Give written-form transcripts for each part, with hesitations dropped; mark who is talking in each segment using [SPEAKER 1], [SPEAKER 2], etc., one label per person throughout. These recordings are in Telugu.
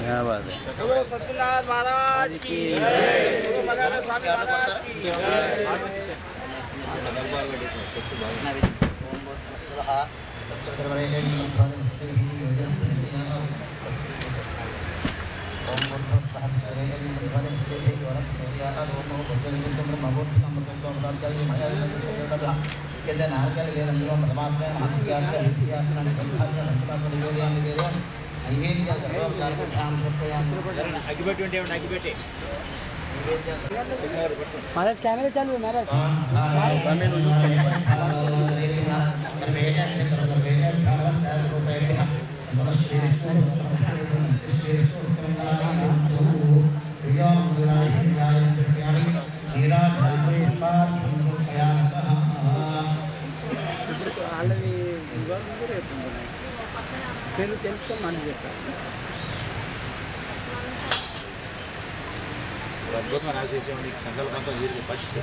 [SPEAKER 1] क्या बात है।
[SPEAKER 2] गुरु सतनाथ महाराज की जय, गुरु मगन स्वामी महाराज की जय।
[SPEAKER 3] महाराज कैमरा चालू है महाराज। తెలుసు మనం చెప్పారు
[SPEAKER 2] అద్భుతమైన ఆశీస్సులు సంకల్పంతో వీరికి ఫస్ట్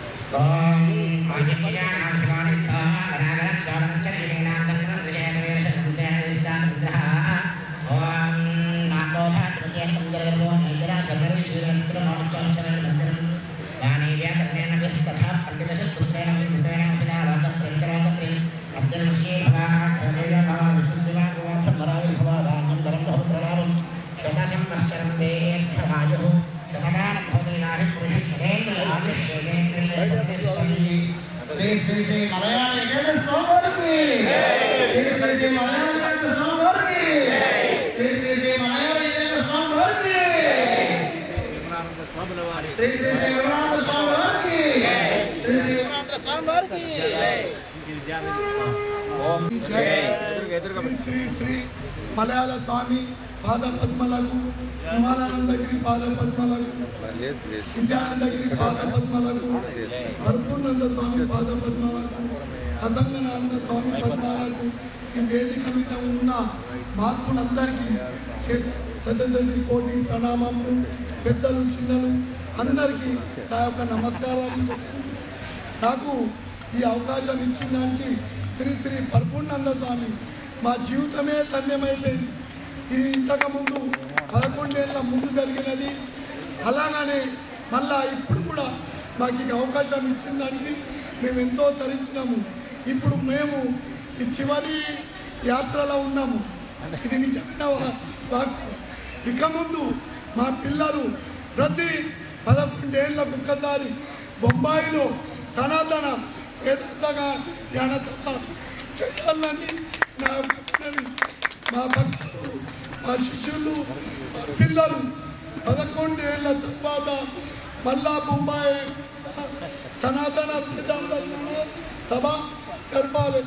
[SPEAKER 4] శ్రీ శ్రీ మలయాళ స్వామి పాద పద్మలకు, విమానానందగిరి పాద పద్మలకు, విద్యానందగిరి పాద పద్మలకు, పరిపూర్ణంద స్వామి పాద పద్మలకు, అసంగనానంద స్వామి పద్మాలకు, ఈ వేదిక మీద ఉన్న మహాత్ములందరికీ సదస్సు కోటి ప్రణామములు, పెద్దలు చిన్నలు అందరికీ నా యొక్క నమస్కారాలు చెప్పుకుంటూ నాకు ఈ అవకాశం ఇచ్చిన దానికి శ్రీ శ్రీ పరిపూర్ణానంద స్వామి మా జీవితమే ధన్యమైపోయింది. ఇది ఇంతకుముందు 11 ఏళ్ళ ముందు జరిగినది. అలాగనే మళ్ళా ఇప్పుడు కూడా మాకు ఈ అవకాశం ఇచ్చిన దానికి మేము ఎంతో తరించినాము. ఇప్పుడు మేము ఈ చివరి యాత్రలో ఉన్నాము. ఇది నిజమైన వాక్కు. ఇక ముందు మా పిల్లలు ప్రతి 11 ఏళ్ళకు ఒక్కసారి బొంబాయిలో సనాతన వేదాంతగా జ్ఞాన సభ చేయాలని నా భక్తులని, మా భక్తులు, మా శిష్యులు, మా పిల్లలు 11 ఏళ్ళ తర్వాత మళ్ళా బొంబాయి సనాతన వేదాంత సభ జరపాలి.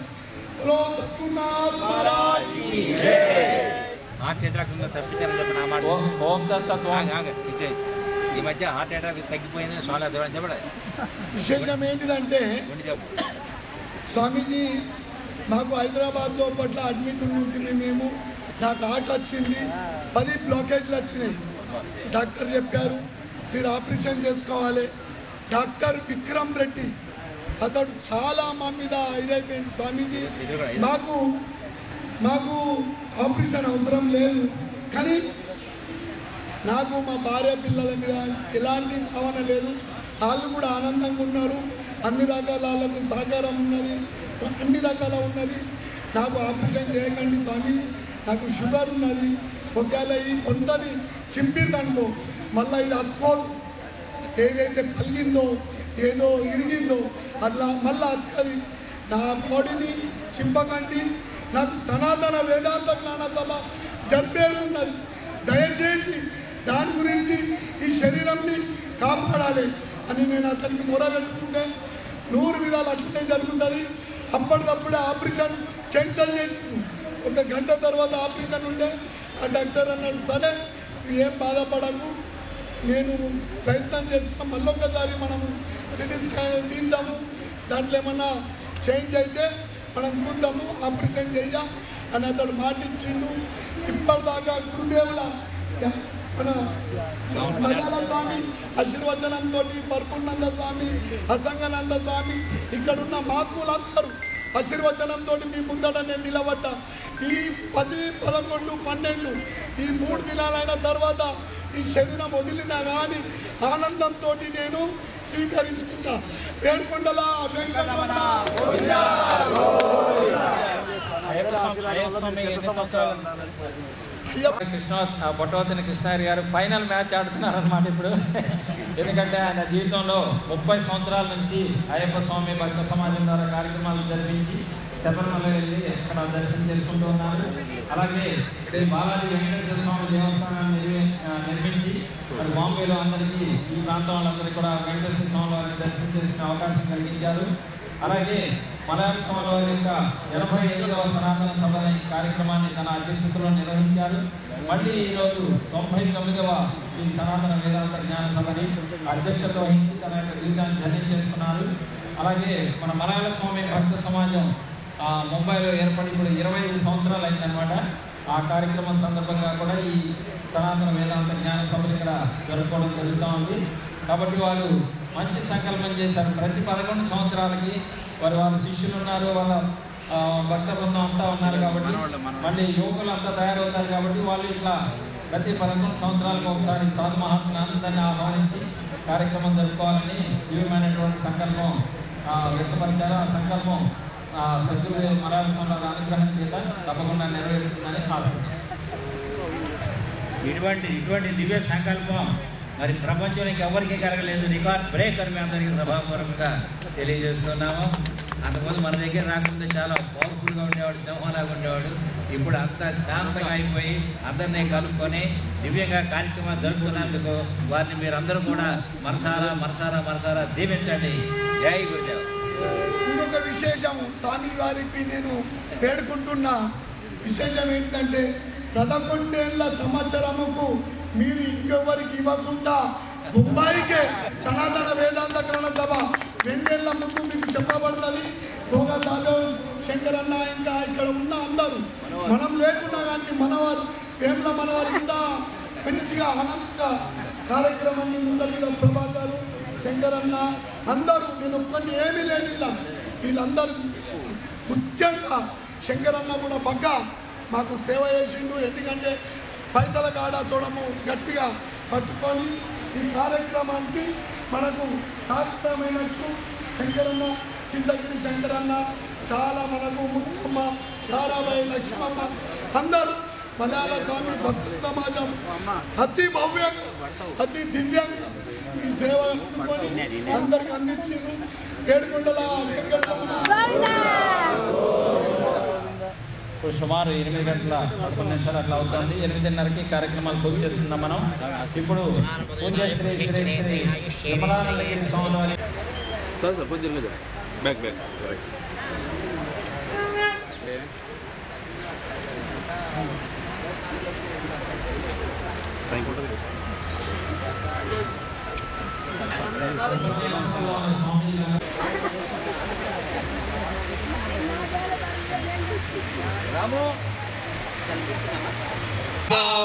[SPEAKER 2] హార్ట్ అటాక్ ఉందో తప్పించాలని చెప్పి నా మాట. ఈ మధ్య హార్ట్ అటాక్ తగ్గిపోయింది చాలా దూరం చెప్పడం.
[SPEAKER 4] విశేషం ఏంటిదంటే స్వామీజీ మాకు హైదరాబాద్లో పట్ల అడ్మిట్ ఉంటుంది. మేము నాకు హార్ట్ వచ్చింది, 10 బ్లాకేజ్లు వచ్చినాయి. డాక్టర్ చెప్పారు మీరు ఆపరేషన్ చేసుకోవాలి. డాక్టర్ విక్రమ్ రెడ్డి అతడు చాలా మా మీద ఇదైపోయింది. స్వామీజీ మాకు ఆపరేషన్ అవసరం లేదు, కానీ నాకు మా భార్య పిల్లల మీద ఎలాంటి భావన లేదు. వాళ్ళు కూడా ఆనందంగా ఉన్నారు. అన్ని రకాల వాళ్ళకు సహకారం ఉన్నది, అన్ని రకాల ఉన్నది. నాకు ఆపరేషన్ చేయకండి స్వామి, నాకు షుగర్ ఉన్నది. ఒకవేళ ఈ కొంతని చింపిందనుకో మళ్ళీ ఇది అతుకోదు. ఏదైతే కలిగిందో ఏదో ఇరిగిందో అట్లా మళ్ళీ అతుకది. నా బాడీని చింపకండి. నాకు సనాతన వేదాంత జ్ఞాన సభ జరిపేది ఉన్నది. దయచేసి దాని గురించి ఈ శరీరంని కాపాడాలి అని నేను అతనికి మొరబెట్టుకుంటే 100 విధాలు అట్లనే జరుగుతుంది. అప్పటికప్పుడే ఆపరేషన్ క్యాన్సల్ చేసి 1 గంట తర్వాత ఆపరేషన్ ఉండే ఆ డాక్టర్ అన్నాడు, సరే ఏం బాధపడకు, నేను ప్రయత్నం చేస్తాం, మళ్ళొకసారి మనము సిటీ స్కాన్ తీద్దాము, దాంట్లో ఏమన్నా చేంజ్ అయితే మనం చూద్దాము, ఆపరేషన్ చెయ్య అని అతడు మాటిచ్చిండు. ఇప్పటిదాకా గురుదేవుల మన మలయాళ స్వామి ఆశీర్వచనంతో, పర్పునంద స్వామి, అసంగనంద స్వామి, ఇక్కడున్న మహాత్ములందరూ ఆశీర్వచనంతో మీ ముందట నేను నిలబడ్డా. ఈ 10, 11, 12 ఈ 3 దినాలైన తర్వాత ఈ శరీరం వదిలినా కానీ ఆనందంతో నేను స్వీకరించుకుంటా. ఏడుకొండల వెంకటరమణ
[SPEAKER 5] కృష్ణ బొట్టవతిని కృష్ణారి గారు ఫైనల్ మ్యాచ్ ఆడుతున్నారు అన్నమాట ఇప్పుడు. ఎందుకంటే ఆయన జీవితంలో 30 సంవత్సరాల నుంచి అయ్యప్ప స్వామి భక్త సమాజం ద్వారా కార్యక్రమాలు జరిపించి శబరిమల వెళ్ళి అక్కడ దర్శనం చేసుకుంటూ ఉన్నారు. అలాగే శ్రీ బాలాజీ వెంకటేశ్వర స్వామి దేవస్థానాన్ని నిర్మించి మరి బాంబేలో అందరికీ ఈ ప్రాంతం వాళ్ళందరికీ కూడా వెంకటేశ్వర స్వామి వారిని దర్శనం చేసుకునే అవకాశం కలిగించారు. అలాగే మలయాళ స్వామి వారి యొక్క 85వ సనాతన సభ కార్యక్రమాన్ని తన అధ్యక్షతలో నిర్వహించారు. మళ్ళీ ఈరోజు 99వ ఈ సనాతన వేదాంత జ్ఞాన సభని అధ్యక్షత వహించి తన యొక్క జీవితాన్ని ధన్యం చేసుకున్నారు. అలాగే మన మలయాళ స్వామి భక్త సమాజం ముంబైలో ఏర్పడి ఇప్పుడు 25 సంవత్సరాలు అయిందనమాట. ఆ కార్యక్రమం సందర్భంగా కూడా ఈ సనాతన వేదాంత జ్ఞాన సభలు ఇక్కడ జరుపుకోవడం జరుగుతూ ఉంది. కాబట్టి వాళ్ళు మంచి సంకల్పం చేశారు. ప్రతి 11 సంవత్సరాలకి వారు శిష్యులు ఉన్నారు, వాళ్ళ భక్త బృందం అంతా ఉన్నారు. కాబట్టి మళ్ళీ యువకులు అంతా తయారవుతారు. కాబట్టి వాళ్ళు ఇట్లా ప్రతి 11 సంవత్సరాలకు ఒకసారి సాధు మహాత్ములందరినీ ఆహ్వానించి కార్యక్రమం జరుపుకోవాలని దివ్యమైనటువంటి సంకల్పం వ్యక్తపరిచారు. ఆ సంకల్పం సద్గురు మలయాళ స్వామి అనుగ్రహం చేత తప్పకుండా నెరవేరుతుందని ఆశిస్తున్నాను.
[SPEAKER 1] ఇటువంటి దివ్య సంకల్పం మరి ప్రపంచానికి ఎవరికి కలగలేదు. రికార్డ్ బ్రేక్ అని మేము అందరికీ సభాపూర్వకంగా తెలియజేస్తున్నాము. అంతకుముందు మన దగ్గర రాకుండా చాలా పవర్ఫుల్గా ఉండేవాడు, సింహంలాగా ఉండేవాడు. ఇప్పుడు అంతా శాంతంగా అయిపోయి అందరినీ కలుపుకొని దివ్యంగా కార్యక్రమాలు జరుపుకున్నందుకు వారిని మీరందరూ కూడా మనసారా దీవించండి. జై గురుదేవ్.
[SPEAKER 4] ఇంకొక విశేషము స్వామి వారికి నేను వేడుకుంటున్న విశేషం ఏంటంటే 11 సంవత్సరముకు మీరు ఇంకెవరికి ఇవ్వకుండా బొంబాయికే సనాతన వేదాంత గ్రంథ సభ 2 ఏళ్ల ముందు మీకు చెప్పబడుతుంది. భోగా సాధవ్ శంకరన్న ఇంకా ఇక్కడ ఉన్న అందరూ మనం లేకున్నా కానీ మనవారు వేముల మనవారు ఇంత మంచిగా అనంతంగా కార్యక్రమాన్ని ముందర ప్రభాకరు శంకరన్న అందరూ నేను ఒక్కటి ఏమీ లేనిలా వీళ్ళందరూ ముఖ్యంగా శంకరన్న కూడా బాగా మాకు సేవ చేసిండు. ఎందుకంటే పైసల కాడ చూడము గట్టిగా పట్టుకొని ఈ కార్యక్రమానికి మనకు సార్థమైనట్టు శంకరన్న, చింతగిరి శంకరన్న, చాలా మనకు ముక్కమ్మ, ధారాబాయి లక్ష్మమ్మ అందరూ మలయాళ స్వామి భక్త సమాజం అతి భవ్యంగా అతి దివ్యంగా ఈ సేవ అందుకొని అందరికి అందించారు. ఏడుకొండల
[SPEAKER 5] ఇప్పుడు సుమారు 8 గంటల 11 నిమిషాలు అట్లా అవుతుంది. 8:30కి కార్యక్రమాలు పూర్తి చేస్తున్నాం మనం. ఇప్పుడు పూజ శ్రీ శ్రీ శ్రీ విమలానందగిరి స్వామి వారి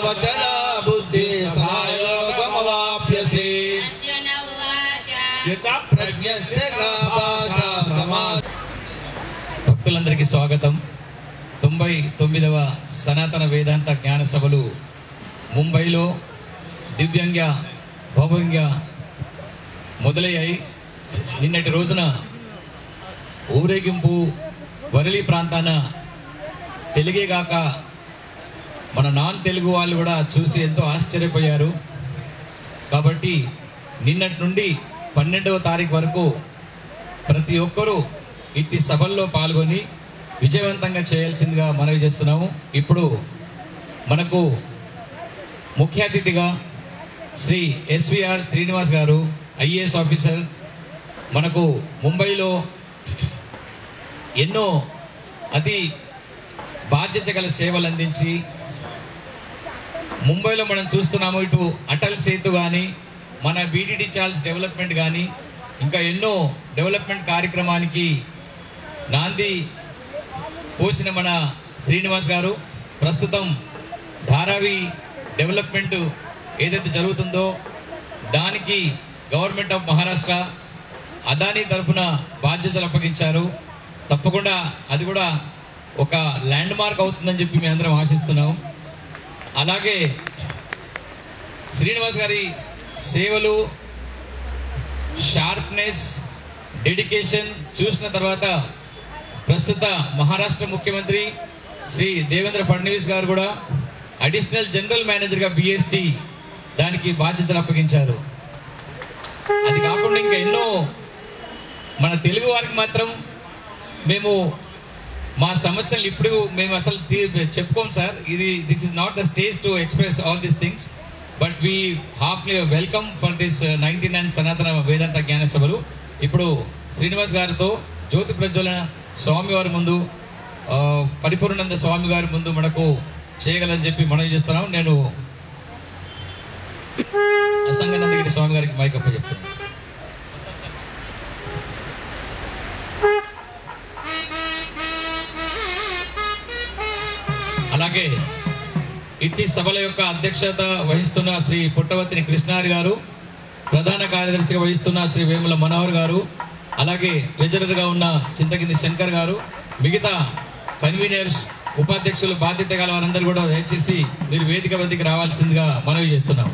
[SPEAKER 2] వచన బుద్ధి స్థాయోగమవాప్యసి ప్రజ్ఞస్య భాష
[SPEAKER 6] అందరికీ స్వాగతం. 99వ సనాతన వేదాంత జ్ఞాన సభలు ముంబైలో దివ్యంగా భవ్యంగా మొదలయ్యాయి. నిన్నటి రోజున ఊరేగింపు వరలి ప్రాంతాన తెలుగే కాక మన నాన్ తెలుగు వాళ్ళు కూడా చూసి ఎంతో ఆశ్చర్యపోయారు. కాబట్టి నిన్నటి నుండి 12వ తారీఖు వరకు ప్రతి ఒక్కరూ ఇట్టి సభల్లో పాల్గొని విజయవంతంగా చేయాల్సిందిగా మనవి చేస్తున్నాము. ఇప్పుడు మనకు ముఖ్య అతిథిగా శ్రీ ఎస్విఆర్ శ్రీనివాస్ గారు, ఐఏఎస్ ఆఫీసర్, మనకు ముంబైలో ఎన్నో అతి బాధ్యత గల సేవలు అందించి ముంబైలో మనం చూస్తున్నాము, ఇటు అటల్ సేతు కానీ మన బీటీటీ చార్ల్స్ డెవలప్మెంట్ కానీ ఇంకా ఎన్నో డెవలప్మెంట్ కార్యక్రమానికి నాంది పోసిన మన శ్రీనివాస్ గారు ప్రస్తుతం ధారావి డెవలప్మెంట్ ఏదైతే జరుగుతుందో దానికి గవర్నమెంట్ ఆఫ్ మహారాష్ట్ర అదానీ తరఫున బాధ్యతలు అప్పగించారు. తప్పకుండా అది కూడా ఒక ల్యాండ్ మార్క్ అవుతుందని చెప్పి మేము అందరం ఆశిస్తున్నాం. అలాగే శ్రీనివాస్ గారి సేవలు, షార్ప్నెస్, డెడికేషన్ చూసిన తర్వాత ప్రస్తుత మహారాష్ట్ర ముఖ్యమంత్రి శ్రీ దేవేంద్ర ఫడ్నవీస్ గారు కూడా అడిషనల్ జనరల్ మేనేజర్గా బిఎస్టీ దానికి బాధ్యతలు అప్పగించారు. అది కాకుండా ఇంకా ఎన్నో మన తెలుగు వారికి మాత్రం మేము మా సమస్యలు ఇప్పుడు మేము అసలు చెప్పుకోం sir. This is not the stage to express all these things, but we heartly welcome for this 99 Sanatana వేదాంత జ్ఞాన సభలు. ఇప్పుడు శ్రీనివాస్ గారితో జ్యోతి ప్రజ్వలన స్వామి వారి ముందు, పరిపూర్ణానంద స్వామి గారి ముందు మనకు చేయగలని చెప్పి మనవి చేస్తున్నాం. నేను అసంగనందగిరి స్వామి గారికి మైక్ అప్పచెప్తున్నాను. అలాగే ఇట్టి సభల యొక్క అధ్యక్షత వహిస్తున్న శ్రీ పుట్టవర్తి కృష్ణారి గారు, ప్రధాన కార్యదర్శిగా వహిస్తున్న శ్రీ వేముల మనోహర్ గారు, అలాగే ట్రెజరర్గా ఉన్న చింతకింది శంకర్ గారు, మిగతా కన్వీనర్స్, ఉపాధ్యక్షులు, బాధ్యత గల వారందరూ కూడా దయచేసి మీరు వేదిక వద్దకు రావాల్సిందిగా మనవి చేస్తున్నాం.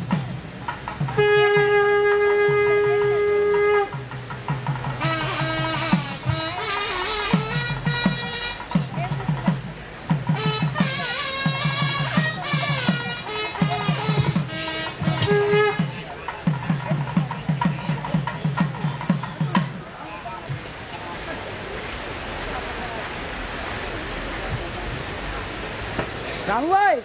[SPEAKER 3] रामू भाई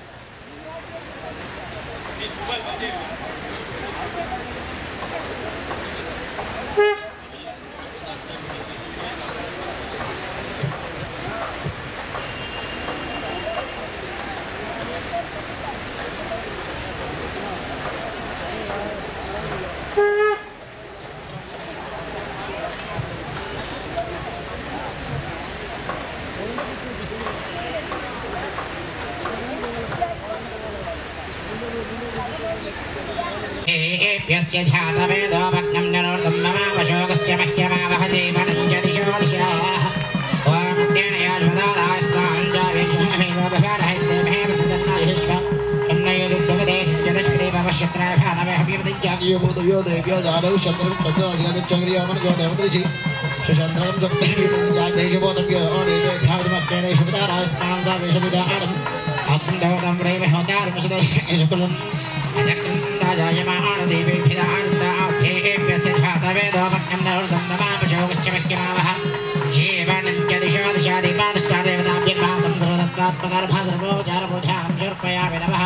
[SPEAKER 7] यस्य ध्यातवेदो भग्नं नरोर्गं ममावशोकस्य मह्यमावह जीवनं यदिशो दिशाः ॐ ज्ञानयाज्वदाराय स्वाञ्जावेशमेव भवारहैत्यमहे प्रसन्नायिष्व अन्नयोदिद्यवदे जगत्क्रीमवश्यक्राय भानवः विवदिज्जातियो भूतयो देव्यो जादौ शत्रं तद्योदचक्रियोमनयो देवदृशि शशन्द्रं जप्तैर्यादेयबोधव्यो देवेभ्याविमग्नेन शुभदाराय स्वाञ्जावेशविदारम् आत्मदेवतं प्रेमहोदारमसुदशकुलं देवेभ्यदानन्दार्थेभ्यस्य ध्यातवेदो भग्नं नरोर्गं ममावशोकस्य मह्यमावह जीवनं दिशो दिशादिपादश्चादेवताभ्यः संसर्वतत्त्वात्मकर्भः सर्वोपचारबोधां समर्पयामि नमः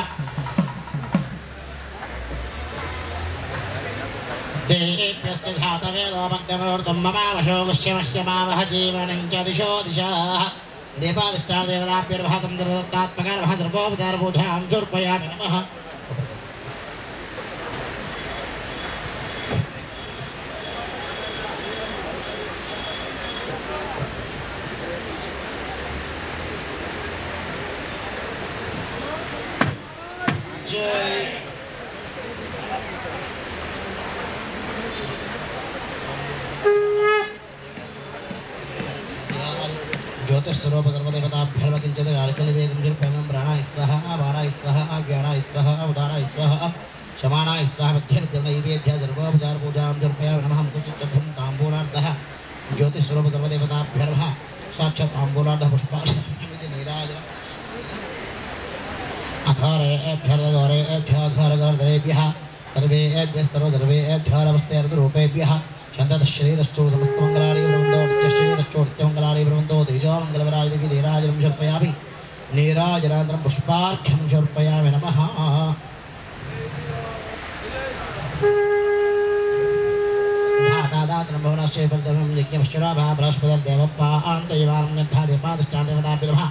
[SPEAKER 7] देवेभ्यस्य ध्यातवेदो भग्नं नरोर्गं ममावशोकस्य मह्यमावह जीवनं दिशो दिशाः देवादिष्टादेवताभ्यः संसर्वतत्त्वात्मकर्भः सर्वोपचारबोधां समर्पयामि नमः ज्योतिस्वरूप सर्वदेवताभ्यर्व किञ्चित् अर्कलिवेगं जल्पनं प्राणाय स्वाहा वाराय स्वाहा ज्ञानाय स्वाहा उदाराय स्वाहा शमानाय स्वाहा मध्यविद्यनैवेद्य सर्वोपचारपूजां जल्पयामि नमः कुशचक्रं ताम्बूलार्धः ज्योतिस्वरूप सर्वदेवताभ्यर्व साक्षात् ताम्बूलार्धः पुष्पाणि नीराजनम् अघारेभ्यर्घरेभ्यः सर्वेभ्यः सर्वधर्वेभ्यः नमस्तेऽर्धरूपेभ्यः शन्तशरीरश्चो समस्तमङ्गलानि ब्रह्मन्दो नित्यशरीरश्चो नित्यमङ्गलानि ब्रह्मन्दो तेजोमङ्गलवराजदिति नीराजनं समर्पयामि नीराजनानन्तरं पुष्पार्घ्यं समर्पयामि नमः धातादातनं भवनस्य परदमं यज्ञमश्चराभा बृहस्पतिर्देवपान्तयवानं निर्धादेपादिष्टादेवताभिर्भः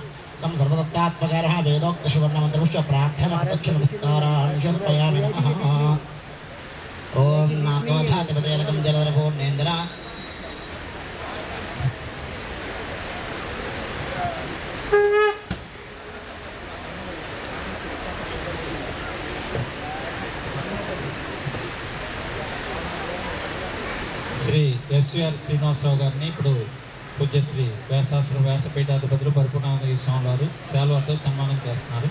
[SPEAKER 7] सर्वदत्तात्मकारः वेदोक्तसुवर्णमन्त्रपुष्प प्रार्थना प्रदक्षिणनमस्कारान् समर्पयामि नमः ॐ नागोभातिपतेरकं जलधरपूर्णेन्द्र
[SPEAKER 5] శ్రీ ఎస్విఆర్ శ్రీనివాసరావు గారిని ఇప్పుడు పూజ్యశ్రీ వ్యాసాశ్ర వ్యాసపీఠాధిపతులు పరిపూర్ణానంద స్వామి వారు శాలువాతో సన్మానం చేస్తున్నారు.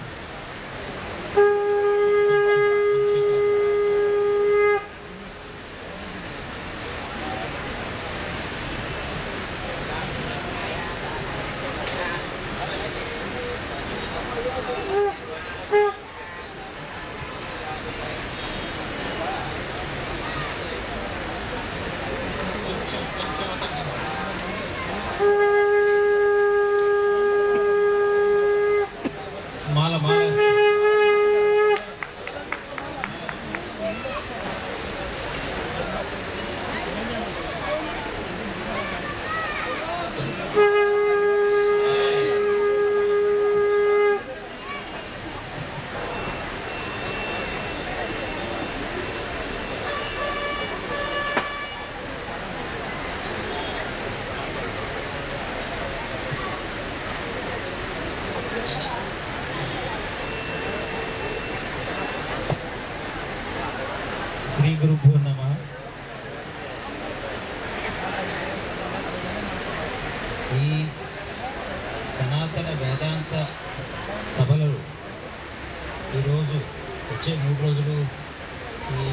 [SPEAKER 8] శ్రీ గురుభ్యో నమః. ఈ సనాతన వేదాంత సభలు ఈరోజు వచ్చే 3 రోజులు ఈ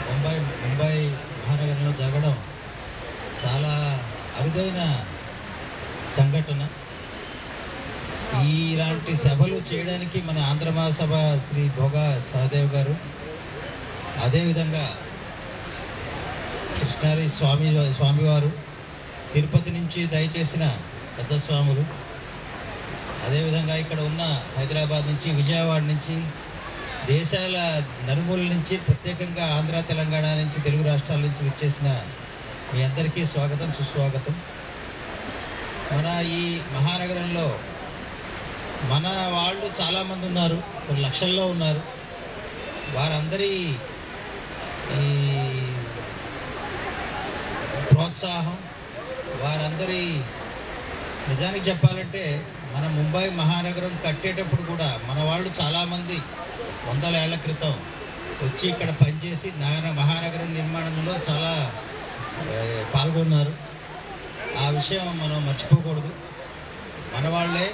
[SPEAKER 8] ముంబై మహానగరంలో జరగడం చాలా అరుదైన సంఘటన. ఇలాంటి సభలు చేయడానికి మన ఆంధ్ర మహాసభ శ్రీ భోగా సహదేవ్ గారు, అదేవిధంగా కృష్ణారి స్వామివారు తిరుపతి నుంచి దయచేసిన పెద్ద స్వాములు, అదేవిధంగా ఇక్కడ ఉన్న హైదరాబాద్ నుంచి, విజయవాడ నుంచి, దేశాల నలుమూలల నుంచి, ప్రత్యేకంగా ఆంధ్ర తెలంగాణ నుంచి, తెలుగు రాష్ట్రాల నుంచి వచ్చేసిన మీ అందరికీ స్వాగతం, సుస్వాగతం. మన ఈ మహానగరంలో మన వాళ్ళు చాలామంది ఉన్నారు, కొన్ని లక్షల్లో ఉన్నారు. వారందరి ఈ ప్రోత్సాహం, వారందరి నిజానికి చెప్పాలంటే మన ముంబై మహానగరం కట్టేటప్పుడు కూడా మన వాళ్ళు చాలామంది 100 ఏళ్ల క్రితం వచ్చి ఇక్కడ పనిచేసి మహానగరం నిర్మాణంలో చాలా పాల్గొన్నారు. ఆ విషయం మనం మర్చిపోకూడదు. మన వాళ్ళే,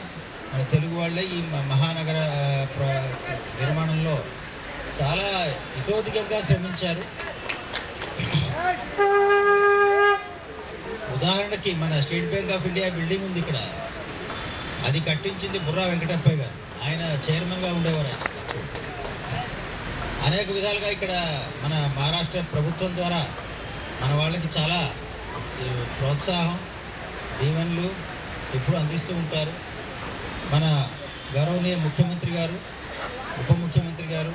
[SPEAKER 8] మన తెలుగు వాళ్ళే ఈ మహానగర నిర్మాణంలో చాలా ఇతోధికంగా శ్రమించారు. ఉదాహరణకి మన state bank of India building ఉంది ఇక్కడ, అది కట్టించింది బుర్రా వెంకటప్పయ్య గారు. ఆయన చైర్మన్గా ఉండేవారు. అనేక విధాలుగా ఇక్కడ మన మహారాష్ట్ర ప్రభుత్వం ద్వారా మన వాళ్ళకి చాలా ప్రోత్సాహం, దీవెనలు ఎప్పుడు అందిస్తూ ఉంటారు. మన గౌరవనీయ ముఖ్యమంత్రి గారు, ఉప ముఖ్యమంత్రి గారు,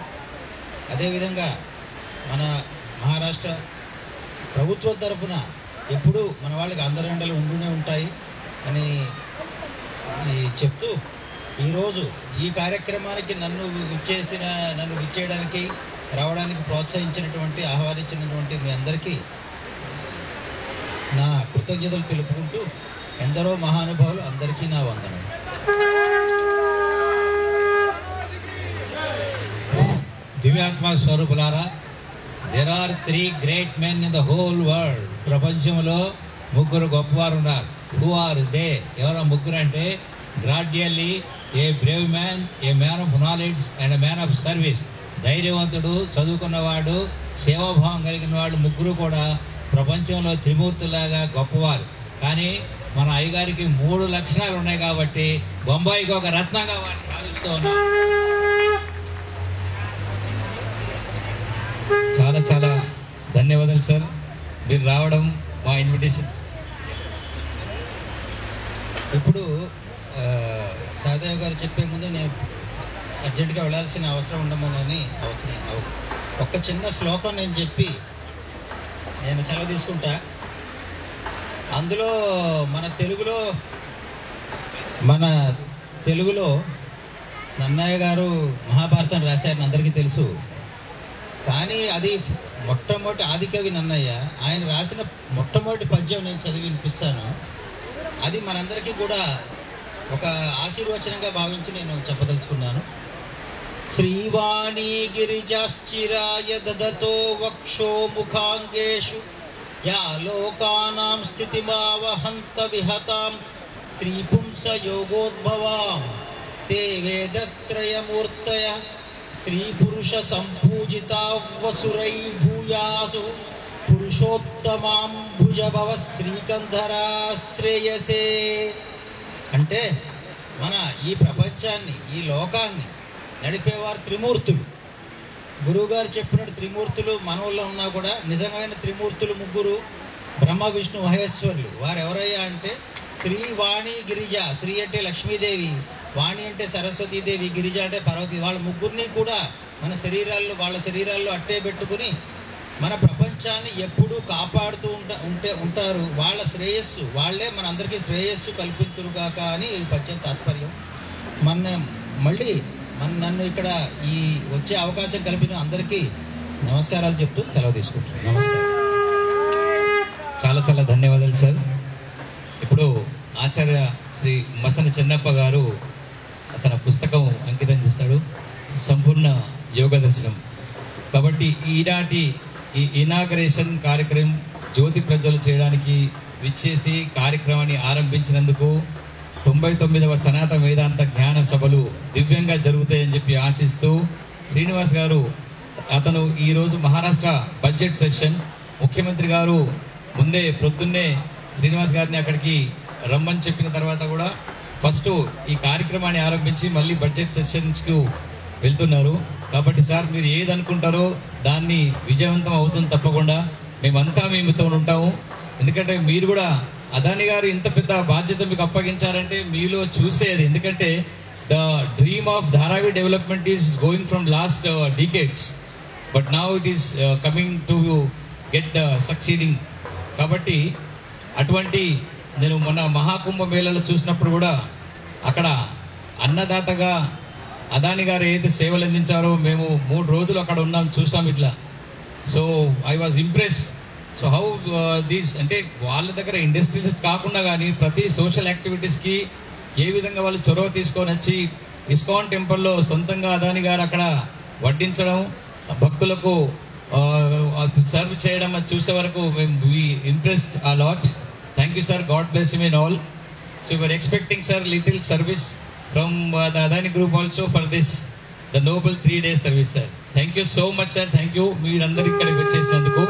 [SPEAKER 8] అదేవిధంగా మన మహారాష్ట్ర ప్రభుత్వం తరఫున ఎప్పుడూ మన వాళ్ళకి అందరండలు ఉంటూనే ఉంటాయి అని చెప్తూ, ఈరోజు ఈ కార్యక్రమానికి నన్ను విచ్చేయడానికి రావడానికి ప్రోత్సహించినటువంటి, ఆహ్వానించినటువంటి మీ అందరికీ నా కృతజ్ఞతలు తెలుపుకుంటూ, ఎందరో మహానుభావులు అందరికీ నా వందనం.
[SPEAKER 1] దివ్యాత్మ స్వరూపులారా, there are 3 great men in the whole world. ప్రపంచంలో
[SPEAKER 9] ముగ్గురు గొప్పవారు ఉన్నారు. Who are they? ఎవరో ముగ్గురు అంటే gradually, a brave man, a man of knowledge and man of service. ధైర్యవంతుడు, చదువుకున్నవాడు, సేవాభావం కలిగిన వాడు ముగ్గురు కూడా ప్రపంచంలో త్రిమూర్తులాగా గొప్పవారు. కానీ మన అయ్యగారికి 3 లక్షణాలు ఉన్నాయి కాబట్టి బొంబాయికి ఒక రత్నంగా వారిని భావిస్తూ ఉన్నాం.
[SPEAKER 6] చాలా చాలా ధన్యవాదాలు సార్, మీరు రావడం మా ఇన్విటేషన్.
[SPEAKER 8] ఇప్పుడు సహదేవ్ గారు చెప్పే ముందు నేను అర్జెంటుగా వెళ్ళాల్సిన అవసరం ఉండమని ఒక చిన్న శ్లోకం నేను చెప్పి నేను సెలవు తీసుకుంటా. అందులో మన తెలుగులో నన్నయ్య గారు మహాభారతం రాశారని అందరికీ తెలుసు. కానీ అది మొట్టమొదటి ఆదికవి నన్నయ్య. ఆయన రాసిన మొట్టమొదటి పద్యం నేను చదివి వినిపిస్తాను. అది మనందరికీ కూడా ఒక ఆశీర్వచనంగా భావించి నేను చెప్పదలుచుకున్నాను. శ్రీవాణీ గిరిజాశ్చిరాయ దదతో వక్షో ముఖాంగేషు యా లోకానాం స్థితిమావహంత విహతాం స్త్రీ పుంస యోగోద్భవాం తే వేదత్రయమూర్తయ స్త్రీ పురుష సంపూజితా వసురై భూయాసు పురుషోత్తమాం భుజభవ శ్రీకంధరాశ్రేయసే. అంటే మన ఈ ప్రపంచాన్ని, ఈ లోకాన్ని నడిపేవారు త్రిమూర్తులు. గురువుగారు చెప్పినట్టు త్రిమూర్తులు మనవుల్లో ఉన్నా కూడా నిజమైన త్రిమూర్తులు ముగ్గురు, బ్రహ్మ విష్ణు మహేశ్వరులు. వారు ఎవరయ్యా అంటే శ్రీ, వాణి, గిరిజ. శ్రీ అంటే లక్ష్మీదేవి, వాణి అంటే సరస్వతీదేవి, గిరిజ అంటే పార్వతి. వాళ్ళ ముగ్గురిని కూడా మన వాళ్ళ శరీరాల్లో అట్టే పెట్టుకుని మన ప్రపంచాన్ని ఎప్పుడూ కాపాడుతూ ఉంటారు. వాళ్ళ శ్రేయస్సు, వాళ్ళే మన అందరికీ శ్రేయస్సు కల్పింతురుగాక అని ఈ పద్యం తాత్పర్యం. నన్ను ఇక్కడ ఈ వచ్చే అవకాశం కల్పిన అందరికీ నమస్కారాలు చెప్తూ సెలవు తీసుకుంటున్నాను. నమస్కారం.
[SPEAKER 6] చాలా చాలా ధన్యవాదాలు సార్. ఇప్పుడు ఆచార్య శ్రీ మసన చెన్నప్ప గారు తన పుస్తకం అంకితం చేస్తాడు, సంపూర్ణ యోగ దర్శనం. కాబట్టి ఈనాటి ఈ ఇనాగరేషన్ కార్యక్రమం జ్యోతి ప్రజ్వల చేయడానికి విచ్చేసి కార్యక్రమాన్ని ఆరంభించినందుకు 99వ సనాతన వేదాంత జ్ఞాన సభలు దివ్యంగా జరుగుతాయని చెప్పి ఆశిస్తూ శ్రీనివాస్ గారు, అతను ఈరోజు మహారాష్ట్ర బడ్జెట్ సెషన్, ముఖ్యమంత్రి గారు ముందే ప్రొద్దున్నే శ్రీనివాస్ గారిని అక్కడికి రమ్మని చెప్పిన తర్వాత కూడా ఫస్ట్ ఈ కార్యక్రమాన్ని ఆరంభించి మళ్ళీ బడ్జెట్ సెషన్స్కు వెళ్తున్నారు. కాబట్టి సార్, మీరు ఏది అనుకుంటారో దాన్ని విజయవంతం అవుతుంది తప్పకుండా. మేమంతా మీతో ఉంటాము. ఎందుకంటే మీరు కూడా అదాని గారు ఇంత పెద్ద బాధ్యత మీకు అప్పగించారంటే మీలో చూసేది. ఎందుకంటే the dream of Dharavi development is going from last decades, but now it is coming to get succeeding. కాబట్టి అటువంటి నేను మొన్న మహాకుంభ మేళలో చూసినప్పుడు కూడా అక్కడ అన్నదాతగా అదాని గారు ఏదైతే సేవలు అందించారో మేము 3 రోజులు అక్కడ ఉన్నాం, చూసాం ఇట్లా. So I was impress. So how these అంటే వాళ్ళ దగ్గర ఇండస్ట్రీస్ కాకుండా కానీ ప్రతి సోషల్ యాక్టివిటీస్కి ఏ విధంగా వాళ్ళు చొరవ తీసుకొని వచ్చి ఇస్కాన్ టెంపుల్లో సొంతంగా అదాని గారు అక్కడ వడ్డించడం, భక్తులకు సర్వ్ చేయడం అది చూసే వరకు మేము we impressed a lot. Thank you sir, God bless you in all. So you're expecting sir little service from the Adani group also for this the noble 3-day service sir. Thank you so much sir. Thank you. మీరందరూ ఇక్కడికి వచ్చేసినందుకు.